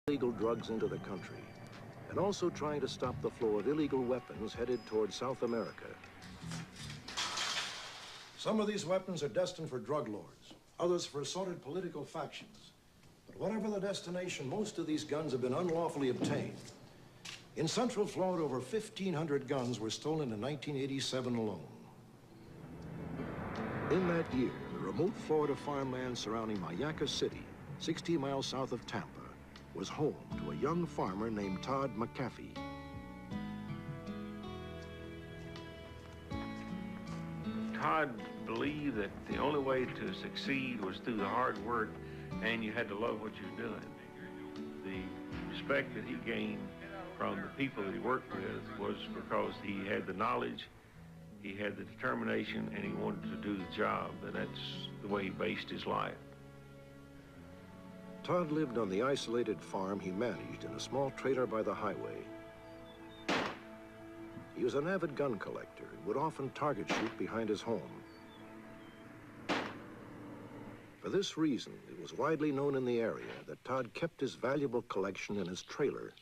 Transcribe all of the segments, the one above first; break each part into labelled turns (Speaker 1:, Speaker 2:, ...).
Speaker 1: illegal drugs into the country, and also trying to stop the flow of illegal weapons headed toward South America.
Speaker 2: Some of these weapons are destined for drug lords, others for assorted political factions. But whatever the destination, most of these guns have been unlawfully obtained. In Central Florida, over 1,500 guns were stolen in 1987 alone.
Speaker 1: In that year, the remote Florida farmland surrounding Mayaca City, 60 miles south of Tampa, was home to a young farmer named Todd McAfee.
Speaker 3: Todd believed that the only way to succeed was through the hard work, and you had to love what you're doing. The respect that he gained from the people that he worked with was because he had the knowledge, he had the determination, and he wanted to do the job, and that's the way he based his life.
Speaker 1: Todd lived on the isolated farm he managed in a small trailer by the highway. He was an avid gun collector and would often target shoot behind his home. For this reason, it was widely known in the area that Todd kept his valuable collection in his trailer.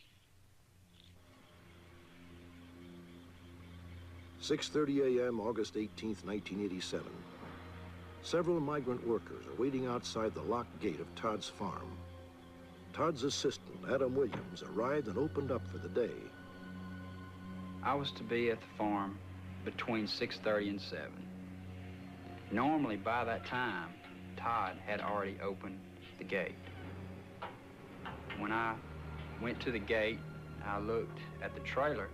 Speaker 1: 6:30 a.m., August 18th, 1987. Several migrant workers are waiting outside the locked gate of Todd's farm. Todd's assistant, Adam Williams, arrived and opened up for the day.
Speaker 4: I was to be at the farm between 6:30 and 7. Normally, by that time, Todd had already opened the gate. When I went to the gate, I looked at the trailer.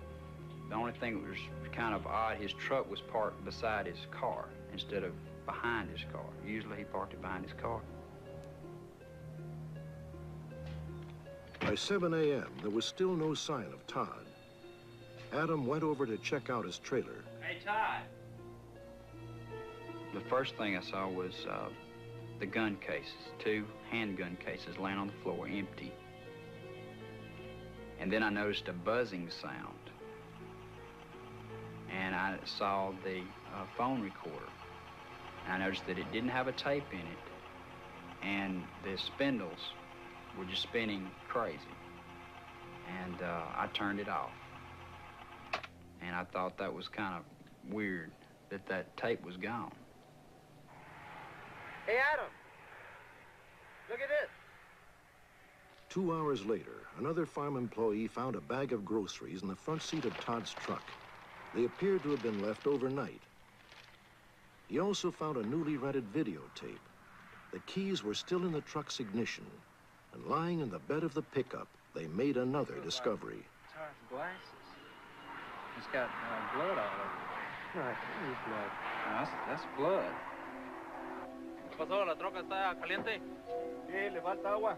Speaker 4: The only thing that was kind of odd, his truck was parked beside his car instead of behind his car. Usually he parked it behind his car.
Speaker 1: By 7 a.m., there was still no sign of Todd. Adam went over to check out his trailer.
Speaker 4: Hey, Todd! The first thing I saw was the gun cases, 2 handgun cases laying on the floor, empty. And then I noticed a buzzing sound. And I saw the phone recorder. And I noticed that it didn't have a tape in it. And the spindles were just spinning crazy. And I turned it off. And I thought that was kind of weird that that tape was gone.
Speaker 5: Hey, Adam, look at this.
Speaker 1: 2 hours later, another farm employee found a bag of groceries in the front seat of Todd's truck. They appeared to have been left overnight. He also found a newly rented videotape. The keys were still in the truck's ignition, and lying in the bed of the pickup, they made another discovery.
Speaker 5: Todd's glasses. It's got blood all over it. Right, here's blood. That's blood. ¿Qué pasó? ¿La troca está caliente? Sí, le falta agua.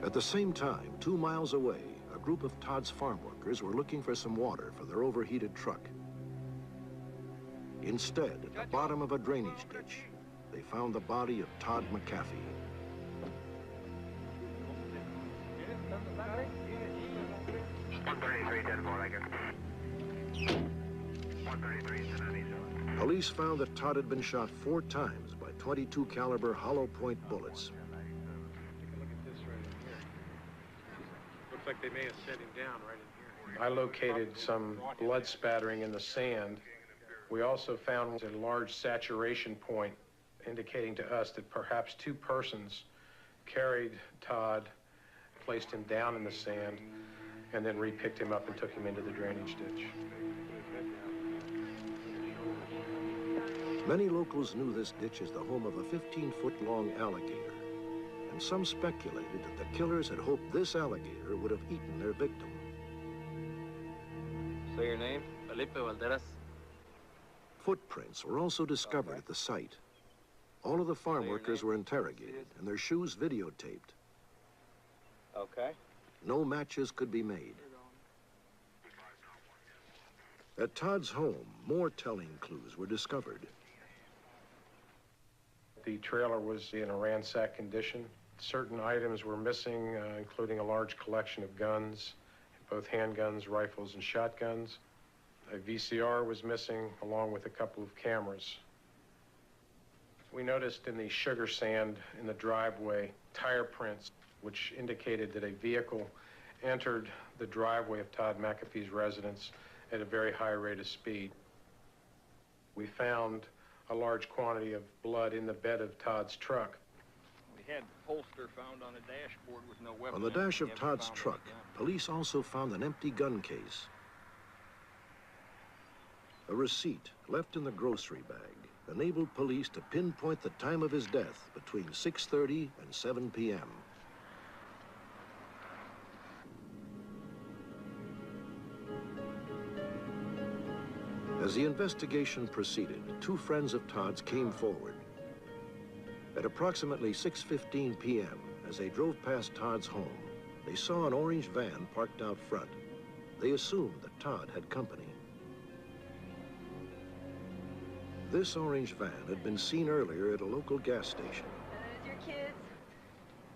Speaker 1: At the same time, 2 miles away, a group of Todd's farm workers were looking for some water for their overheated truck. Instead, at the bottom of a drainage ditch, they found the body of Todd McAfee. Police found that Todd had been shot 4 times by .22 caliber hollow point bullets.
Speaker 6: Looks like they may have set him down right in here. I located some blood spattering in the sand. We also found a large saturation point indicating to us that perhaps 2 persons carried Todd, placed him down in the sand, and then re-picked him up and took him into the drainage ditch.
Speaker 1: Many locals knew this ditch as the home of a 15-foot-long alligator, and some speculated that the killers had hoped this alligator would have eaten their victim.
Speaker 5: Say your name? Felipe Valderas.
Speaker 1: Footprints were also discovered at the site. All of the farm workers were interrogated and their shoes videotaped.
Speaker 5: Okay.
Speaker 1: No matches could be made. At Todd's home, more telling clues were discovered.
Speaker 6: The trailer was in a ransacked condition. Certain items were missing, including a large collection of guns, both handguns, rifles, and shotguns. A VCR was missing, along with a couple of cameras. We noticed in the sugar sand in the driveway tire prints which indicated that a vehicle entered the driveway of Todd McAfee's residence at a very high rate of speed. We found a large quantity of blood in the bed of Todd's truck.
Speaker 5: We had the holster found on the dashboard with no weapon.
Speaker 1: On the dash of Todd's truck, police also found an empty gun case. A receipt left in the grocery bag enabled police to pinpoint the time of his death between 6:30 and 7 p.m. As the investigation proceeded, two friends of Todd's came forward. At approximately 6:15 p.m., as they drove past Todd's home, they saw an orange van parked out front. They assumed that Todd had company. This orange van had been seen earlier at a local gas station.
Speaker 7: There's your kids.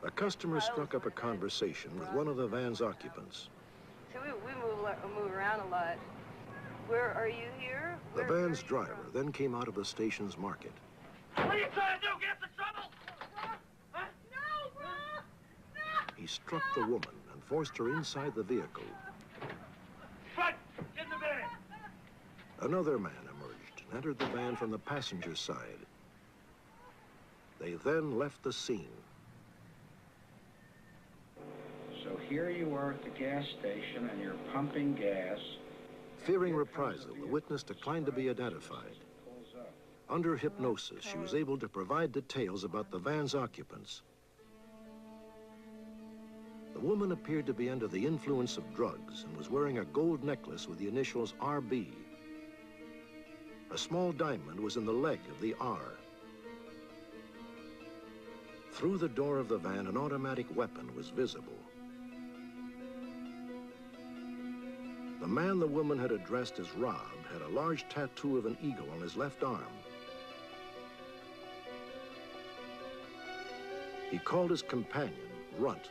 Speaker 1: A customer struck up a conversation with one of the van's occupants.
Speaker 7: So we move around a lot. Where are you here?
Speaker 1: The van's driver then came out of the station's market.
Speaker 8: What are you trying to do? Get us in trouble? Huh?
Speaker 7: No, bro! No!
Speaker 1: He struck the woman and forced her inside the vehicle.
Speaker 8: Front! Get in the van!
Speaker 1: Another man emerged and entered the van from the passenger side. They then left the scene.
Speaker 4: So here you are at the gas station and you're pumping gas.
Speaker 1: Fearing reprisal, the witness declined to be identified. Under hypnosis, she was able to provide details about the van's occupants. The woman appeared to be under the influence of drugs and was wearing a gold necklace with the initials RB. A small diamond was in the leg of the R. Through the door of the van, an automatic weapon was visible. The man the woman had addressed as Rob had a large tattoo of an eagle on his left arm. He called his companion Runt.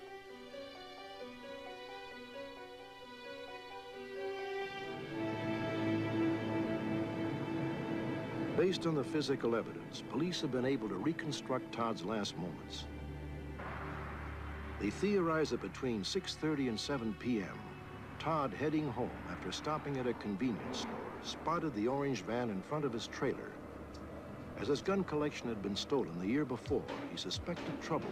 Speaker 1: Based on the physical evidence, police have been able to reconstruct Todd's last moments. They theorize that between 6:30 and 7 p.m., Todd, heading home after stopping at a convenience store, spotted the orange van in front of his trailer. As his gun collection had been stolen the year before, he suspected trouble.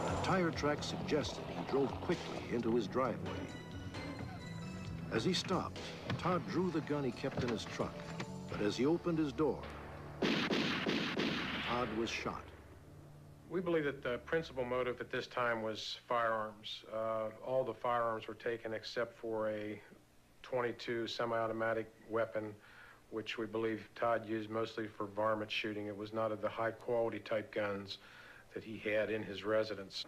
Speaker 1: The tire tracks suggested he drove quickly into his driveway. As he stopped, Todd drew the gun he kept in his truck, but as he opened his door, Todd was shot.
Speaker 6: We believe that the principal motive at this time was firearms. All the firearms were taken except for a .22 semi-automatic weapon, which we believe Todd used mostly for varmint shooting. It was not of the high-quality type guns that he had in his residence.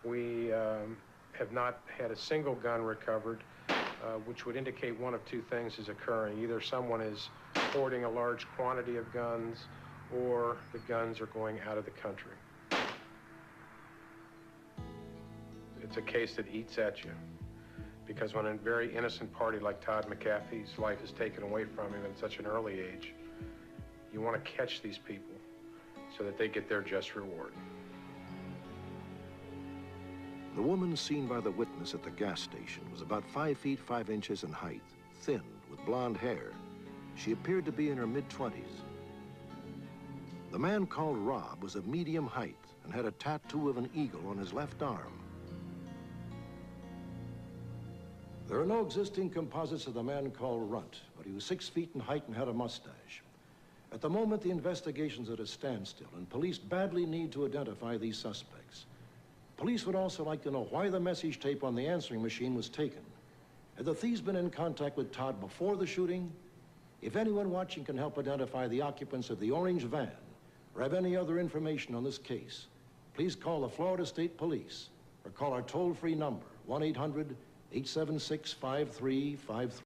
Speaker 6: We have not had a single gun recovered, which would indicate one of two things is occurring. Either someone is hoarding a large quantity of guns, or the guns are going out of the country. It's a case that eats at you, because when a very innocent party like Todd McAfee's life is taken away from him at such an early age, you want to catch these people so that they get their just reward.
Speaker 1: The woman seen by the witness at the gas station was about 5 feet 5 inches in height, thin, with blonde hair. She appeared to be in her mid-20s. The man called Rob was of medium height and had a tattoo of an eagle on his left arm.
Speaker 2: There are no existing composites of the man called Runt, but he was 6 feet in height and had a mustache. At the moment, the investigation's at a standstill, and police badly need to identify these suspects. Police would also like to know why the message tape on the answering machine was taken. Had the thieves been in contact with Todd before the shooting? If anyone watching can help identify the occupants of the orange van, or have any other information on this case, please call the Florida State Police or call our toll-free number, 1-800-876-5353.